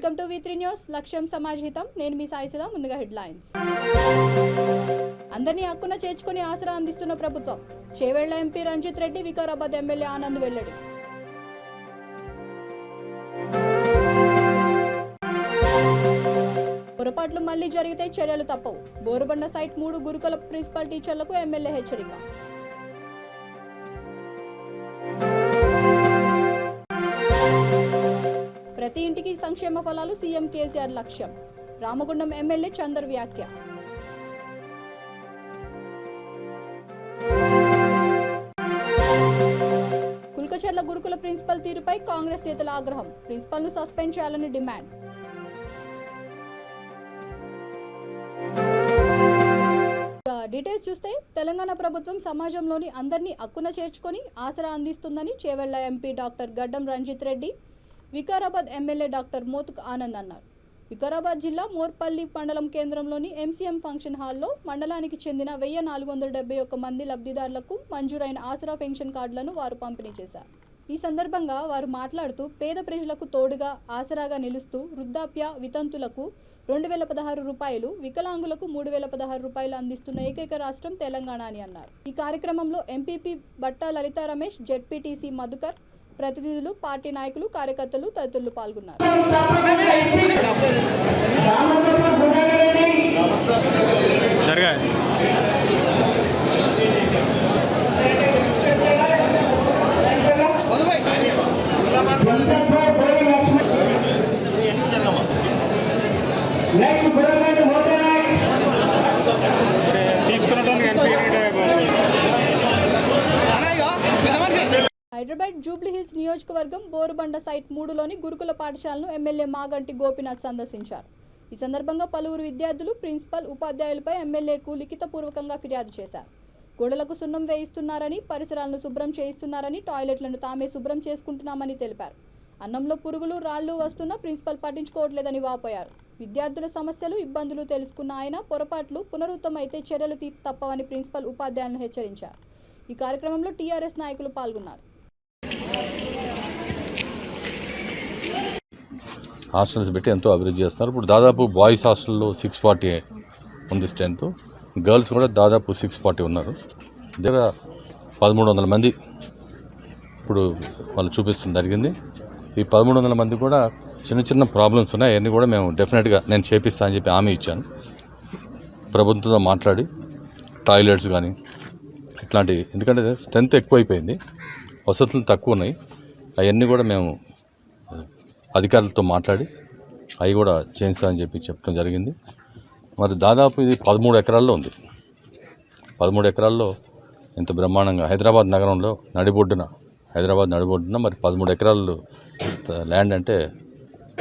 Welcome to V3 news. లక్ష్యం సమాజహితం. నేను మీ సాయి సుధా. ముందుగా హెడ్లైన్స్. అందరినీ హక్కున చేర్చుకుని ఆసరా అందిస్తున్న ప్రభుత్వం. చేవెళ్ల ఎంపీ రంజిత్ రెడ్డి, వికారాబాద్ ఎమ్మెల్యే ఆనంద్ వెల్లడి. పొరపాట్లు మళ్లీ జరిగితే చర్యలు తప్పవు. బోరుబండ సైట్ 3 గురుకుల ప్రిన్సిపల్ టీచర్లకు ఎమ్మెల్యే హెచ్చరిక. ప్రతి ఇంటికి సంక్షేమ ఫలాలు సీఎం కేసీఆర్ లక్ష్యం. రామగుండం ఎమ్మెల్యే చందర్ వ్యాఖ్య. కుల్కచర్ల గురుకుల ప్రిన్సిపల్ తీరుపై కాంగ్రెస్ నేతల ఆగ్రహం. ప్రిన్సిపల్ను సస్పెండ్ చేయాలని డిమాండ్. డీటెయిల్స్ చూస్తే తెలంగాణ ప్రభుత్వం సమాజంలోని అందరినీ హక్కున చేర్చుకొని ఆసరా అందిస్తుందని చేవెళ్ల ఎంపీ డాక్టర్ గడ్డం రంజిత్ రెడ్డి, వికారాబాద్ ఎమ్మెల్యే డాక్టర్ మోతుక్ ఆనంద్ అన్నారు. వికారాబాద్ జిల్లా మోర్పల్లి మండలం కేంద్రంలోని MCM ఫంక్షన్ హాల్లో మండలానికి చెందిన 1471 మంది లబ్ధిదారులకు మంజూరైన ఆసరా పెన్షన్ కార్డులను వారు పంపిణీ చేశారు. ఈ సందర్భంగా వారు మాట్లాడుతూ పేద ప్రజలకు తోడుగా ఆసరాగా నిలుస్తూ వృద్ధాప్య వితంతులకు 2016 రూపాయలు, వికలాంగులకు 3016 రూపాయలు అందిస్తున్న ఏకైక రాష్ట్రం తెలంగాణ అని అన్నారు. ఈ కార్యక్రమంలో ఎంపీపీ బట్టా లలితా రమేష్, జెడ్పీటీసీ మధుకర్, ప్రతినిధులు, పార్టీ నాయకులు, కార్యకర్తలు తదితరులు పాల్గొన్నారు. హైదరాబాద్ జూబ్లీహిల్స్ నియోజకవర్గం బోరుబండ సైట్ 3లోని గురుకుల పాఠశాలను ఎమ్మెల్యే మాగంటి గోపీనాథ్ సందర్శించారు. ఈ సందర్భంగా పలువురు విద్యార్థులు, ప్రిన్సిపల్, ఉపాధ్యాయులపై ఎమ్మెల్యేకు లిఖితపూర్వకంగా ఫిర్యాదు చేశారు. గోడలకు సున్నం వేయిస్తున్నారని, పరిసరాలను శుభ్రం చేయిస్తున్నారని, టాయిలెట్లను తామే శుభ్రం చేసుకుంటున్నామని తెలిపారు. అన్నంలో పురుగులు, రాళ్లు వస్తున్నా ప్రిన్సిపల్ పట్టించుకోవట్లేదని వాపోయారు. విద్యార్థుల సమస్యలు, ఇబ్బందులు తెలుసుకున్న ఆయన పొరపాట్లు పునరుత్తమైతే చర్యలు తప్పవని ప్రిన్సిపల్, ఉపాధ్యాయులను హెచ్చరించారు. ఈ కార్యక్రమంలో టీఆర్ఎస్ నాయకులు పాల్గొన్నారు. హాస్టల్స్ పెట్టి ఎంతో అభివృద్ధి చేస్తున్నారు. ఇప్పుడు దాదాపు బాయ్స్ హాస్టల్లో 640 ఉంది స్ట్రెంత్, గర్ల్స్ కూడా దాదాపు 640 ఉన్నారు. దగ్గర 1300 మంది ఇప్పుడు వాళ్ళు చూపిస్తుంది జరిగింది. ఈ 1300 మంది కూడా చిన్న చిన్న ప్రాబ్లమ్స్ ఉన్నాయి. అవన్నీ కూడా మేము డెఫినెట్గా నేను చేపిస్తాను అని చెప్పి హామీ ఇచ్చాను. ప్రభుత్వంతో మాట్లాడి టాయిలెట్స్ కానీ ఇట్లాంటివి, ఎందుకంటే స్ట్రెంత్ ఎక్కువైపోయింది, వసతులు తక్కువ ఉన్నాయి, అవన్నీ కూడా మేము అధికారులతో మాట్లాడి అవి కూడా చేయిస్తామని చెప్పి చెప్పడం జరిగింది. మరి దాదాపు ఇది 13 ఎకరాల్లో ఉంది. 13 ఎకరాల్లో ఇంత బ్రహ్మాండంగా హైదరాబాద్ నగరంలో హైదరాబాద్ నడిబొడ్డున మరి 13 ఎకరాలు ల్యాండ్ అంటే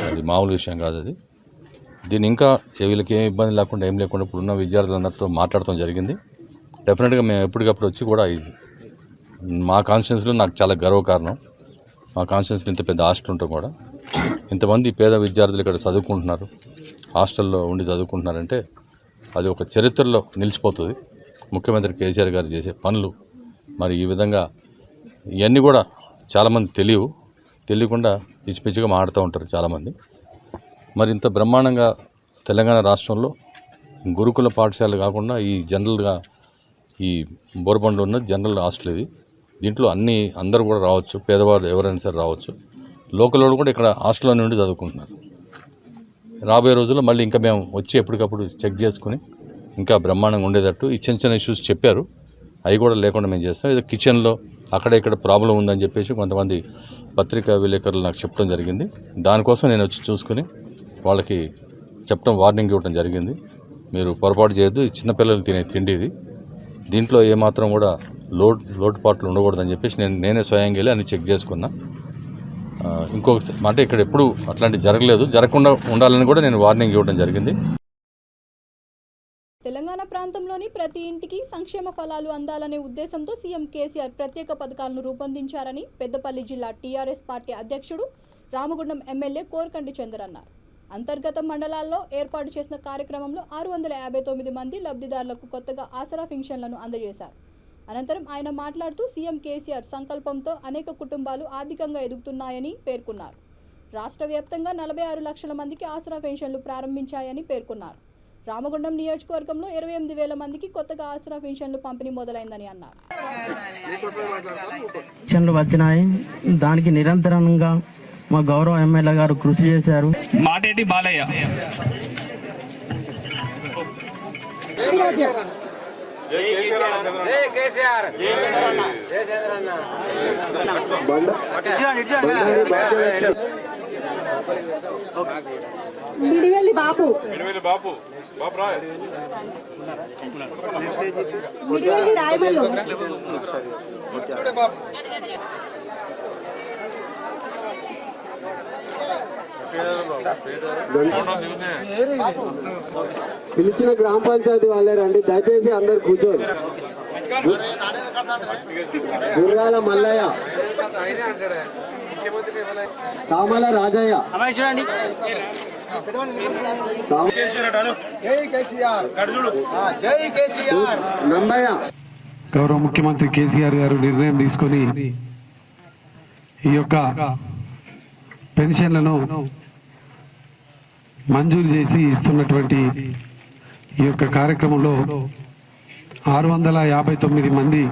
అది మామూలు విషయం కాదు. అది దీన్ని ఇంకా వీళ్ళకి ఏం ఇబ్బంది లేకుండా ఏం లేకుండా ఇప్పుడున్న విద్యార్థులందరితో మాట్లాడటం జరిగింది. డెఫినెట్గా మేము ఎప్పటికప్పుడు వచ్చి కూడా మా కాన్స్టిట్యున్సీలో నాకు చాలా గర్వకారణం. మా కాన్స్టిట్యున్సీలో ఇంత పెద్ద హాస్టల్ ఉంటాం కూడా ఇంతమంది పేద విద్యార్థులు ఇక్కడ చదువుకుంటున్నారు, హాస్టల్లో ఉండి చదువుకుంటున్నారంటే అది ఒక చరిత్రలో నిలిచిపోతుంది. ముఖ్యమంత్రి కేసీఆర్ గారు చేసే పనులు మరి ఈ విధంగా ఇవన్నీ కూడా చాలామంది తెలియకుండా పిచ్చి పిచ్చిగా మాడుతూ ఉంటారు చాలామంది. మరి ఇంత బ్రహ్మాండంగా తెలంగాణ రాష్ట్రంలో గురుకుల పాఠశాల కాకుండా ఈ జనరల్గా ఈ బోరుబండ ఉన్న జనరల్ హాస్టల్ ఇది. దీంట్లో అందరూ కూడా రావచ్చు, పేదవాళ్ళు ఎవరైనా సరే రావచ్చు. లోకల్ వాళ్ళు కూడా ఇక్కడ హాస్టల్లో నుండి చదువుకుంటున్నారు. రాబోయే రోజుల్లో మళ్ళీ ఇంకా మేము వచ్చి ఎప్పటికప్పుడు చెక్ చేసుకుని ఇంకా బ్రహ్మాండంగా ఉండేటట్టు ఈ చిన్న ఇష్యూస్ చెప్పారు, అవి కూడా లేకుండా మేము చేస్తాం. ఇది కిచెన్లో అక్కడ ఇక్కడ ప్రాబ్లం ఉందని చెప్పేసి కొంతమంది పత్రికా విలేకరులు నాకు చెప్పడం జరిగింది. దానికోసం నేను వచ్చి చూసుకుని వాళ్ళకి చెప్పడం, వార్నింగ్ ఇవ్వడం జరిగింది. మీరు పొరపాటు చేయొద్దు, చిన్నపిల్లలు తినే తిండి ఇది, దీంట్లో ఏమాత్రం కూడా లోటుపాట్లు ఉండకూడదని చెప్పేసి నేనే స్వయంగా వెళ్ళి అన్ని చెక్ చేసుకున్నా. ఇంకొక అంటే ఇక్కడ ఎప్పుడు అట్లాంటి జరగకుండా ఉండాలని కూడా నేను వార్నింగ్ ఇవ్వడం జరిగింది. తెలంగాణ ప్రాంతంలోని ప్రతి ఇంటికి సంక్షేమ ఫలాలు అందాలనే ఉద్దేశంతో సీఎం కేసీఆర్ ప్రత్యేక పథకాలను రూపొందించారని పెద్దపల్లి జిల్లా టీఆర్ఎస్ పార్టీ అధ్యక్షుడు, రామగుండం ఎమ్మెల్యే కోరకంటి చందర్ అన్నారు. అంతర్గత మండలాల్లో ఏర్పాటు చేసిన కార్యక్రమంలో 659 మంది లబ్ధిదారులకు కొత్తగా ఆసరా పెన్షన్లను అందజేశారు. అనంతరం ఆయన మాట్లాడుతూ సీఎం కేసీఆర్ సంకల్పంతో అనేక కుటుంబాలు ఆర్థికంగా ఎదుగుతున్నాయని పేర్కొన్నారు. రాష్ట్ర వ్యాప్తంగా 46 లక్షల మందికి ఆసరా పెన్షన్లు ప్రారంభించాయని పేర్కొన్నారు. రామగుండం నియోజకవర్గంలో 28,000 మందికి కొత్తగా ఆసరా పెన్షన్లు పంపిణీ మొదలైందని అన్నారు. పెన్షన్లు వచ్చినాయి. దానికి నిరంతరంగా మా గౌరవ ఎమ్మెల్యే గారు కృషి చేశారు. మాటేటి బాలయ్య మిడివెల్లి బాపు మిడివెల్లి రాయమల్లు పిలిచిన గ్రామ పంచాయతీ వాళ్ళే రండి, దయచేసి అందరు కూర్చోండి. గురగాల మల్లయ్య, సామల రాజయ్య, నంబయ్య. గౌరవ ముఖ్యమంత్రి కేసీఆర్ గారు నిర్ణయం తీసుకొని ఈ యొక్క పెన్షన్లను మంజూరు చేసి ఇస్తున్నటువంటి ఈ యొక్క కార్యక్రమంలో 659 మంది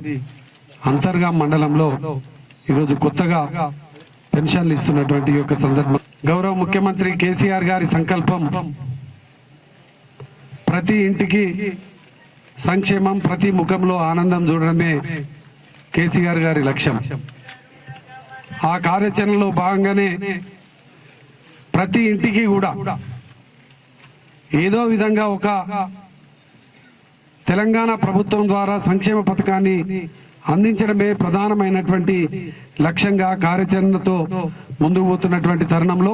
అంతర్గాం మండలంలో ఈరోజు కొత్తగా పెన్షన్లు ఇస్తున్నటువంటి ఈ యొక్క సందర్భం. గౌరవ ముఖ్యమంత్రి కేసీఆర్ గారి సంకల్పం ప్రతి ఇంటికి సంక్షేమం, ప్రతి ముఖంలో ఆనందం చూడడమే కేసీఆర్ గారి లక్ష్యం. ఆ కార్యాచరణలో భాగంగానే ప్రతి ఇంటికి కూడా ఏదో విధంగా ఒక తెలంగాణ ప్రభుత్వం ద్వారా సంక్షేమ పథకాన్ని అందించడమే ప్రధానమైనటువంటి లక్ష్యంగా కార్యాచరణతో ముందుకు పోతున్నటువంటి తరుణంలో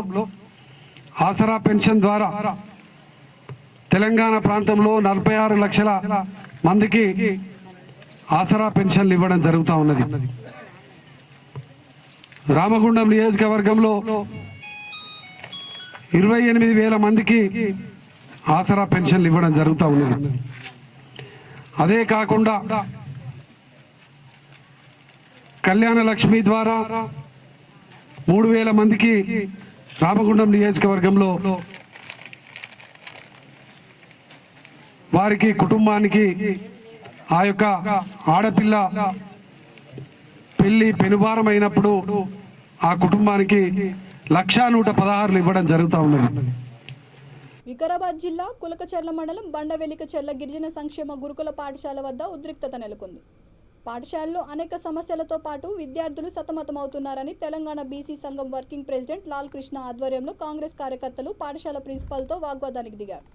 ఆసరా పెన్షన్ ద్వారా తెలంగాణ ప్రాంతంలో 46 లక్షల మందికి ఆసరా పెన్షన్లు ఇవ్వడం జరుగుతూ ఉన్నది. రామగుండం నియోజకవర్గంలో 28,000 మందికి ఆసరా పెన్షన్లు ఇవ్వడం జరుగుతూ ఉన్నది. అదే కాకుండా కళ్యాణ లక్ష్మి ద్వారా 3,000 మందికి రామగుండం నియోజకవర్గంలో వారికి కుటుంబానికి ఆ యొక్క ఆడపిల్ల పెళ్లి పెనుభారం అయినప్పుడు ఆ కుటుంబానికి 1,116 ఇవ్వడం జరుగుతూ ఉన్నది. వికారాబాద్ జిల్లా కులకచర్ల మండలం బండవెలికచర్ల గిరిజన సంక్షేమ గురుకుల పాఠశాల వద్ద ఉద్రిక్తత నెలకొంది. పాఠశాలలో అనేక సమస్యలతో పాటు విద్యార్థులు సతమతమవుతున్నారని తెలంగాణ బీసీ సంఘం వర్కింగ్ ప్రెసిడెంట్ లాల్ కృష్ణ ఆధ్వర్యంలో కాంగ్రెస్ కార్యకర్తలు పాఠశాల ప్రిన్సిపాల్తో వాగ్వాదానికి దిగారు.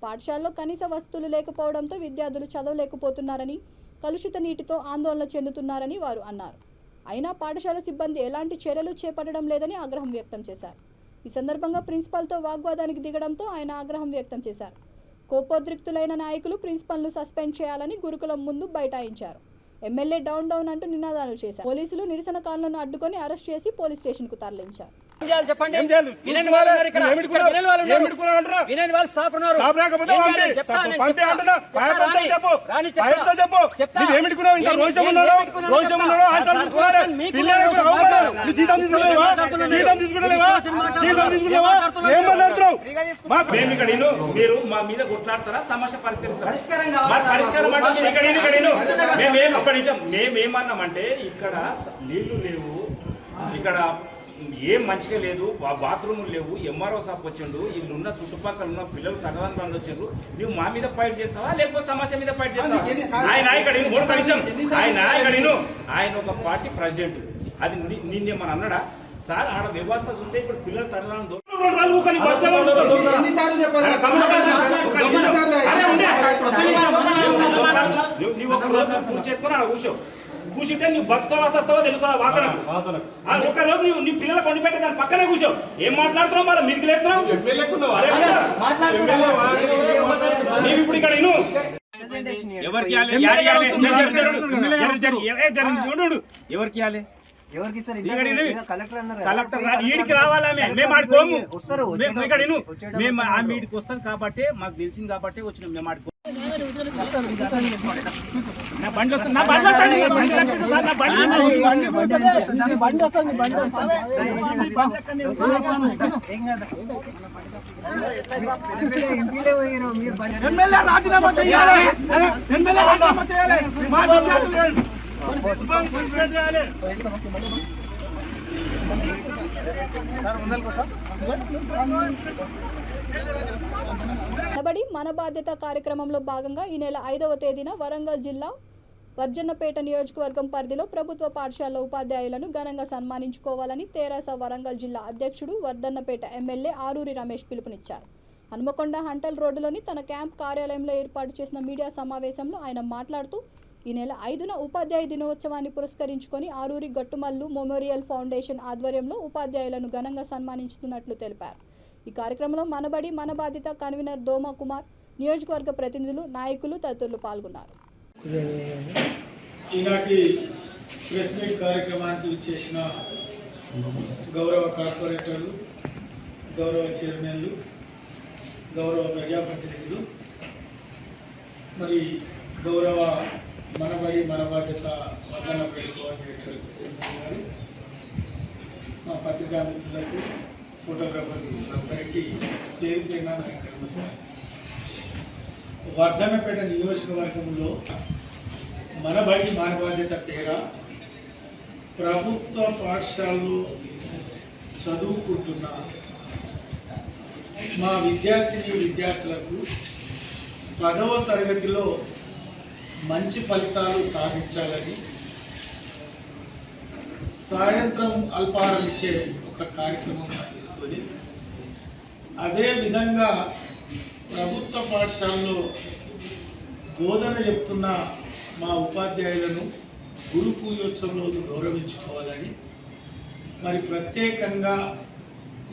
పాఠశాలలో కనీస వసతులు లేకపోవడంతో విద్యార్థులు చదవలేకపోతున్నారని, కలుషిత నీటితో ఆందోళన చెందుతున్నారని వారు అన్నారు. అయినా పాఠశాల సిబ్బంది ఎలాంటి చర్యలు చేపట్టడం లేదని ఆగ్రహం వ్యక్తం చేశారు. ఈ సందర్భంగా ప్రిన్సిపాల్తో వాగ్వాదానికి దిగడంతో ఆయన ఆగ్రహం వ్యక్తం చేశారు. కోపోద్రిక్తులైన నాయకులు ప్రిన్సిపల్ను సస్పెండ్ చేయాలని గురుకులం ముందు బైఠాయించారు. ఎమ్మెల్యే డౌన్ డౌన్ అంటూ నినాదాలు చేశారు. పోలీసులు నిరసనకారులను అడ్డుకొని అరెస్ట్ చేసి పోలీస్ స్టేషన్ కు తరలించారు. మీరు మా మీద కొట్లాడతారా? సమస్య పరిష్కరిస్తారా? మేమేమన్నామంటే ఇక్కడ నీళ్లు లేవు, ఇక్కడ ఏం మంచిగా లేదు, బాత్రూములు లేవు, ఎంఆర్ఓ సాప్ వచ్చిండు, వీళ్ళు ఉన్న చుట్టుపక్కల ఉన్న పిల్లలు తగ్గడానికి వచ్చిండ్రు, నువ్వు మా మీద ఫైట్ చేస్తావా లేకపోతే సమస్య మీద ఫైట్ చేస్తావా? ఆయన ఒక పార్టీ ప్రెసిడెంట్, అది నిన్నేమని అన్నాడా? సార్ ఆడ వ్యవస్థ చూస్తే ఇప్పుడు పిల్లలు తగ్గడానికి పూర్తి చేసుకుని ఆడ కూర్చుంటే నువ్వు బతుకవా వస్తావా తెలుసా వాసన. ఒక రోజు నువ్వు నీ పిల్లలు కొండి పెట్టి దాని పక్కనే కూర్చో. ఏం మాట్లాడుతున్నావు? మరి మీదికి లేస్తున్నావు. మేము ఇప్పుడు ఇక్కడ ఎవరికి కలెక్టర్ ఈడికి రావాలా? మేము ఆడుకోము. మేము ఇక్కడ మేము ఆ మీడికి వస్తాం కాబట్టి మాకు తెలిసింది కాబట్టి వచ్చినాం. మేము ఆడుకో ఎమ్మెల్యే రాజీనామా చేయాలి. ఎమ్మెల్యే రాజీనామా చేయాలి. మా విద్యార్థులు మనబడి మన బాధ్యత కార్యక్రమంలో భాగంగా ఈ నెల 5వ తేదీన వరంగల్ జిల్లా వర్జన్నపేట నియోజకవర్గం పరిధిలో ప్రభుత్వ పాఠశాల ఉపాధ్యాయులను ఘనంగా సన్మానించుకోవాలని తెరాస వరంగల్ జిల్లా అధ్యక్షుడు వర్ధన్నపేట ఎమ్మెల్యే ఆరూరి రమేష్ పిలుపునిచ్చారు. హనుమకొండ హంటల్ రోడ్డులోని తన క్యాంప్ కార్యాలయంలో ఏర్పాటు చేసిన మీడియా సమావేశంలో ఆయన మాట్లాడుతూ ఈ నెల 5న ఉపాధ్యాయ దినోత్సవాన్ని పురస్కరించుకొని ఆరూరి గట్టుమల్లు మెమోరియల్ ఫౌండేషన్ ఆధ్వర్యంలో ఉపాధ్యాయులను ఘనంగా సన్మానించుతున్నట్లు తెలిపారు. ఈ కార్యక్రమంలో మనబడి మన బాధ్యత కన్వీనర్ దోమ కుమార్, నియోజకవర్గ ప్రతినిధులు, నాయకులు తదితరులు పాల్గొన్నారు. ఈనాటి ప్రెస్ మీట్ కార్యక్రమానికి విచ్చేసిన గౌరవ కార్పొరేటర్లు, గౌరవ చైర్మన్లు, గౌరవ ప్రజాప్రతినిధులు, మరి గౌరవ మనబడి మన బాధ్యత వర్ధన్నపేట కోఆర్డినేటర్ గారు, మా పత్రికా మిత్రులకు, ఫోటోగ్రాఫర్ మిత్రులందరికీ పేరు పేరున నా యొక్క నమస్కారం. వర్ధన్నపేట నియోజకవర్గంలో మనబడి మన బాధ్యత పేర ప్రభుత్వ పాఠశాలలో చదువుకుంటున్న మా విద్యార్థులకు 10వ తరగతిలో మంచి ఫలితాలు సాధించాలని సాయంత్రం అల్పాహారం ఇచ్చే ఒక కార్యక్రమం తీసుకొని అదేవిధంగా ప్రభుత్వ పాఠశాలలో బోధన చెప్తున్న మా ఉపాధ్యాయులను గురు పూజోత్సవం రోజు గౌరవించుకోవాలని, మరి ప్రత్యేకంగా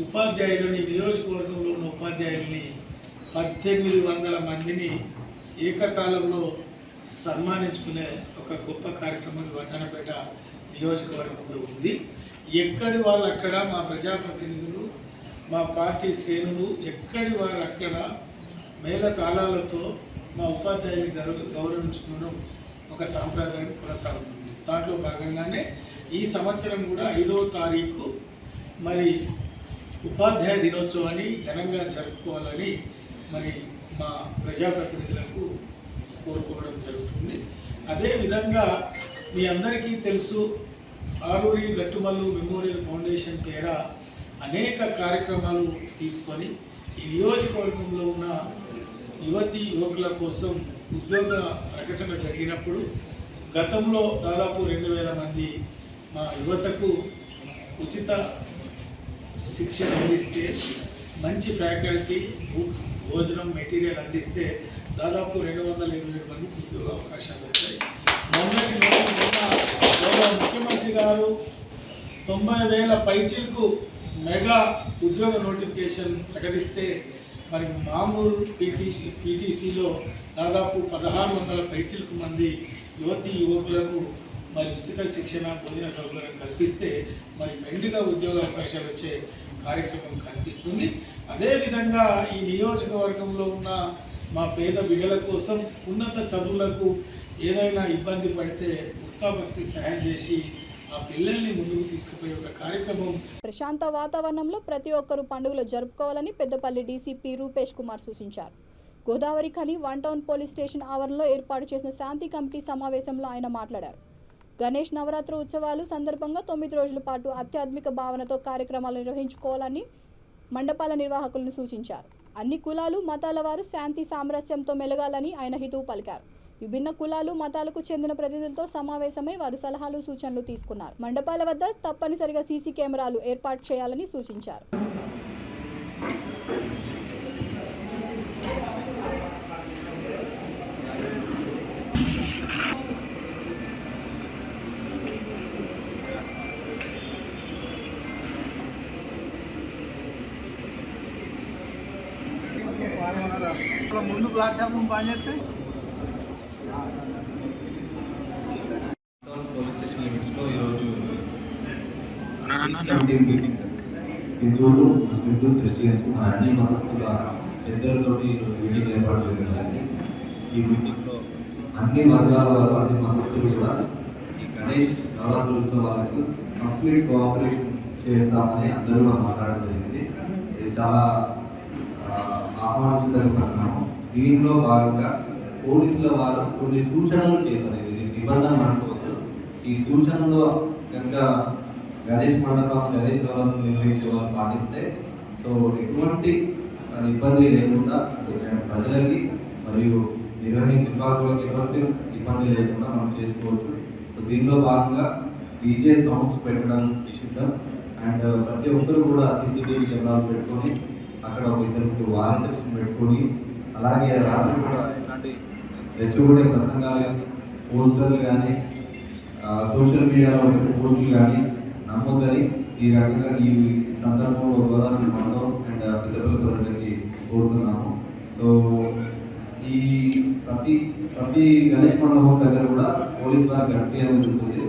ఉపాధ్యాయులని నియోజకవర్గంలో ఉన్న ఉపాధ్యాయుల్ని 1800 మందిని ఏకకాలంలో సన్మానించుకునే ఒక గొప్ప కార్యక్రమం వర్ధన్నపేట నియోజకవర్గంలో ఉంది. ఎక్కడి వాళ్ళు అక్కడ మా ప్రజాప్రతినిధులు, మా పార్టీ శ్రేణులు ఎక్కడి వారు అక్కడ మేళ తాళాలతో మా ఉపాధ్యాయుని గౌరవించుకోవడం ఒక సాంప్రదాయం కొనసాగుతుంది. దాంట్లో భాగంగానే ఈ సంవత్సరం కూడా 5వ తారీఖు మరి ఉపాధ్యాయ దినోత్సవాన్ని ఘనంగా జరుపుకోవాలని మరి మా ప్రజాప్రతినిధులకు కోరుకోవడం జరుగుతుంది. అదేవిధంగా మీ అందరికీ తెలుసు, ఆరూరి గట్టుమల్లు మెమోరియల్ ఫౌండేషన్ పేర అనేక కార్యక్రమాలు తీసుకొని ఈ నియోజకవర్గంలో ఉన్న యువకుల కోసం ఉద్యోగ ప్రకటన జరిగినప్పుడు గతంలో దాదాపు 2000 మంది మా యువతకు ఉచిత శిక్షణ అందిస్తే, మంచి ఫ్యాకల్టీ, బుక్స్, భోజనం, మెటీరియల్ అందిస్తే దాదాపు 227 మందికి ఉద్యోగ అవకాశాలు వచ్చాయి. గౌరవ ముఖ్యమంత్రి గారు 90,000 పైచిలకు మెగా ఉద్యోగ నోటిఫికేషన్ ప్రకటిస్తే మరి మామూలు పీటీసీలో దాదాపు 1600 పైచిలకు మంది యువకులకు మరి ఉచిత శిక్షణ, భోజన సౌకర్యం కల్పిస్తే మరి మెండుగా ఉద్యోగ అవకాశాలు వచ్చే కార్యక్రమం కనిపిస్తుంది. అదేవిధంగా ఈ నియోజకవర్గంలో ఉన్న మా పేద బిడ్డల కోసం ఉన్నత చదువులకు ఏదైనా ఇబ్బంది పడితే ఉత్తాభక్తి సహాయం చేసి ఆ పిల్లల్ని ముందుకు తీసుకుపోయే ఒక కార్యక్రమం. ప్రశాంత వాతావరణంలో ప్రతి ఒక్కరూ పండుగలు జరుపుకోవాలని పెద్దపల్లి డీసీపీ రూపేష్ కుమార్ సూచించారు. Godavari Khani 1 town police station ఆవరణలో ఏర్పాటు చేసిన శాంతి కమిటీ సమావేశంలో ఆయన మాట్లాడారు. గణేష్ నవరాత్రి ఉత్సవాలు సందర్భంగా 9 రోజుల పాటు ఆధ్యాత్మిక భావనతో కార్యక్రమాలు నిర్వహించుకోవాలని మండపాల నిర్వాహకులను సూచించారు. అన్ని కులాలు, మతాల వారు శాంతి సామరస్యంతో మెలగాలని ఆయన హితవు పలికారు. విభిన్న కులాలు, మతాలకు చెందిన ప్రతినిధులతో సమావేశమై వారు సలహాలు, సూచనలు తీసుకున్నారు. మండపాల వద్ద తప్పనిసరిగా సీసీ కెమెరాలు ఏర్పాటు చేయాలని సూచించారు. ముందు ప్లాట్ఫామ్ పనిచేస్తే పోలీస్ స్టేషన్ లిమిట్స్లో ఈరోజు మీటింగ్ హిందువులు, ముస్లింలు, క్రిస్టియన్స్ అన్ని మతస్థుల పెద్దలతోటి ఈరోజు మీటింగ్ ఏర్పాటు జరిగిందండి. ఈ మీటింగ్లో అన్ని వర్గాల వారు అన్ని మతస్థులు కూడా ఈ గణేష్ నవరాత్రి ఉత్సవాలకు కంప్లీట్ కోఆపరేషన్ చేస్తామని అందరూ మాట్లాడడం జరిగింది. ఇది చాలా ఆహ్వానించదగిన పరిణామం. దీనిలో భాగంగా పోలీసుల వారు కొన్ని సూచనలు చేశారు. ఇది నిబంధన అనుకోవచ్చు. ఈ సూచనలు కనుక గణేష్ మండపం గణేష్ నవరాత్రులు నిర్వహించే వారు పాటిస్తే సో ఎటువంటి ఇబ్బంది లేకుండా ప్రజలకి మరియు నిర్వాహకులకు ఎటువంటి ఇబ్బంది లేకుండా మనం చేసుకోవచ్చు. సో దీనిలో భాగంగా డీజే సాంగ్స్ పెట్టడం నిషిద్ధం. అండ్ ప్రతి ఒక్కరు కూడా సీసీటీవీ కెమెరాలు పెట్టుకొని అక్కడ ఒక ఇద్దరు వాలంటీర్స్ పెట్టుకొని అలాగే రాత్రి కూడా ఇట్లాంటి రెచ్చగొడే ప్రసంగాలు కానీ పోస్టర్లు కానీ సోషల్ మీడియాలో వచ్చిన పోస్టులు కానీ నమ్మొద్దని ఈ రకంగా ఈ సందర్భంలో గోదావరి మండలం అండ్ పెద్దపల్లి ప్రజలకి కోరుతున్నాము. సో ఈ ప్రతి గణేష్ మండపం దగ్గర కూడా పోలీస్ వారి గస్తీ అనేది ఉంటుంది.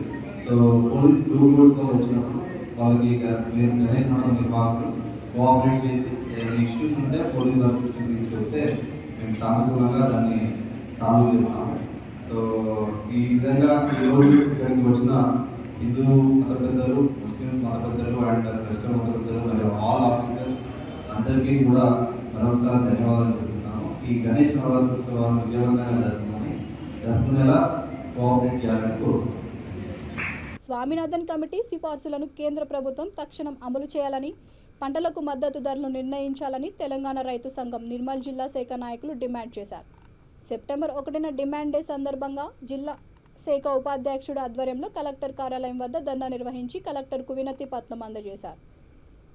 సో పోలీస్ బ్లూ బోర్డ్స్తో వచ్చినప్పుడు వాళ్ళకి గణేష్ మండపం నిర్వాహకులు కోఆపరేట్ చేసి ఇష్యూస్ ఉంటే పోలీస్ వారి దృష్టికి తీసుకొస్తే మేము సానుకూలంగా దాన్ని సాల్వ్ చేస్తాము. సో ఈ విధంగా ఈరోజు ఇక్కడికి వచ్చిన హిందూ మత పెద్దలు, ముస్లిం మత పెద్దలు అండ్ క్రిస్టియన్ మత పెద్దలు మరియు ఆల్ ఆఫీసర్స్ అందరికీ కూడా మరొకసారి ధన్యవాదాలు చెప్తున్నాము. ఈ గణేష్ నవరాత్రి ఉత్సవాలను విజయవంతంగా జరుపుకునేలా కోఆపరేట్ చేయాలని కోరుతున్నాము. స్వామినాథన్ కమిటీ సిఫార్సులను కేంద్ర ప్రభుత్వం తక్షణం అమలు చేయాలని, పంటలకు మద్దతు ధరలు నిర్ణయించాలని తెలంగాణ రైతు సంఘం నిర్మల్ జిల్లా శాఖ నాయకులు డిమాండ్ చేశారు. సెప్టెంబర్ 1న డిమాండ్ డే సందర్భంగా జిల్లా శాఖ ఉపాధ్యక్షుడు ఆధ్వర్యంలో కలెక్టర్ కార్యాలయం వద్ద ధర్నా నిర్వహించి కలెక్టర్కు వినతి పత్రం అందజేశారు.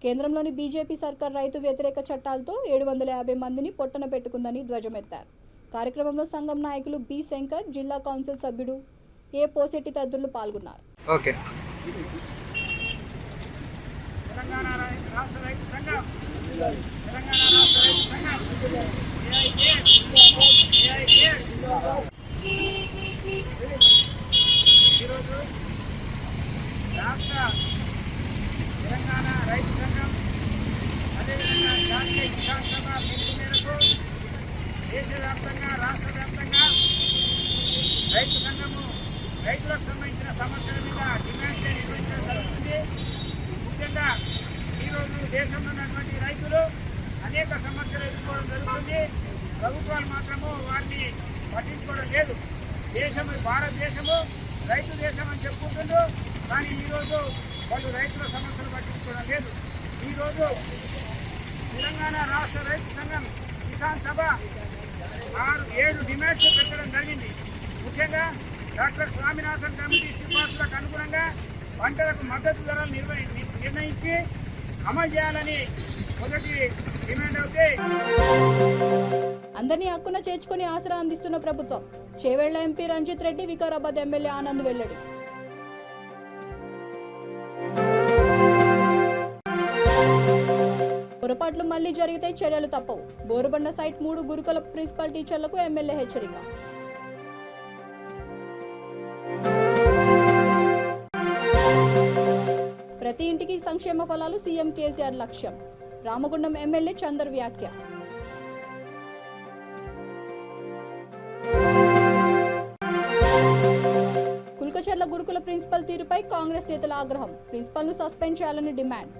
కేంద్రంలోని బీజేపీ సర్కార్ రైతు వ్యతిరేక చట్టాలతో 750 మందిని పొట్టన పెట్టుకుందని ధ్వజమెత్తారు. కార్యక్రమంలో సంఘం నాయకులు బి శంకర్, జిల్లా కౌన్సిల్ సభ్యుడు ఏ పోసెట్టి తదితరులు పాల్గొన్నారు. తెలంగాణ రాష్ట్ర రైతు సంఘం ఈరోజు రాష్ట్ర తెలంగాణ రైతు సంఘం అదేవిధంగా జాతీయ కిసాన్ సభ పిలుపు మేరకు దేశవ్యాప్తంగా రాష్ట్ర వ్యాప్తంగా రైతు సంఘము రైతులకు సంబంధించిన సమస్యల మీద డిమాండ్ డే నిర్వహించడం జరుగుతుంది. ముఖ్యంగా ఈరోజు దేశంలో ఉన్నటువంటి రైతులు అనేక సమస్యలు ఎదుర్కోవడం జరుగుతుంది. ప్రభుత్వాలు మాత్రము వారిని పట్టించుకోవడం లేదు. భారతదేశము రైతు దేశం అని చెప్పుకుంటుండ్రు, కానీ ఈరోజు వాళ్ళు రైతుల సమస్యలు పట్టించుకోవడం లేదు. ఈరోజు తెలంగాణ రాష్ట్ర రైతు సంఘం కిసాన్ సభ 6-7 డిమాండ్స్ పెట్టడం జరిగింది. ముఖ్యంగా డాక్టర్ స్వామినాథన్ కమిటీ సిఫార్సులకు అనుగుణంగా పంటలకు మద్దతు ధరలు నిర్ణయించి అమలు చేయాలని మొదటి డిమాండ్ అవుతాయి. అందరినీ హక్కున చేర్చుకుని ఆసరా అందిస్తున్న ప్రభుత్వం. చేవెళ్ల ఎంపీ రంజిత్ రెడ్డి, వికారాబాద్ ఎమ్మెల్యే ఆనంద్ వెల్లడి. పొరపాట్లు మళ్లీ జరిగితే చర్యలు తప్పవు. బోరుబండ సైట్ 3 గురుకుల ప్రిన్సిపల్ టీచర్లకు ఎమ్మెల్యే హెచ్చరిక. ప్రతి ఇంటికి సంక్షేమ ఫలాలు సీఎం కేసీఆర్ లక్ష్యం. రామగుండం ఎమ్మెల్యే చందర్ వ్యాఖ్య. కుల్కచర్ల గురుకుల ప్రిన్సిపల్ తీరుపై కాంగ్రెస్ నేతల ఆగ్రహం. ప్రిన్సిపల్ను సస్పెండ్ చేయాలని డిమాండ్.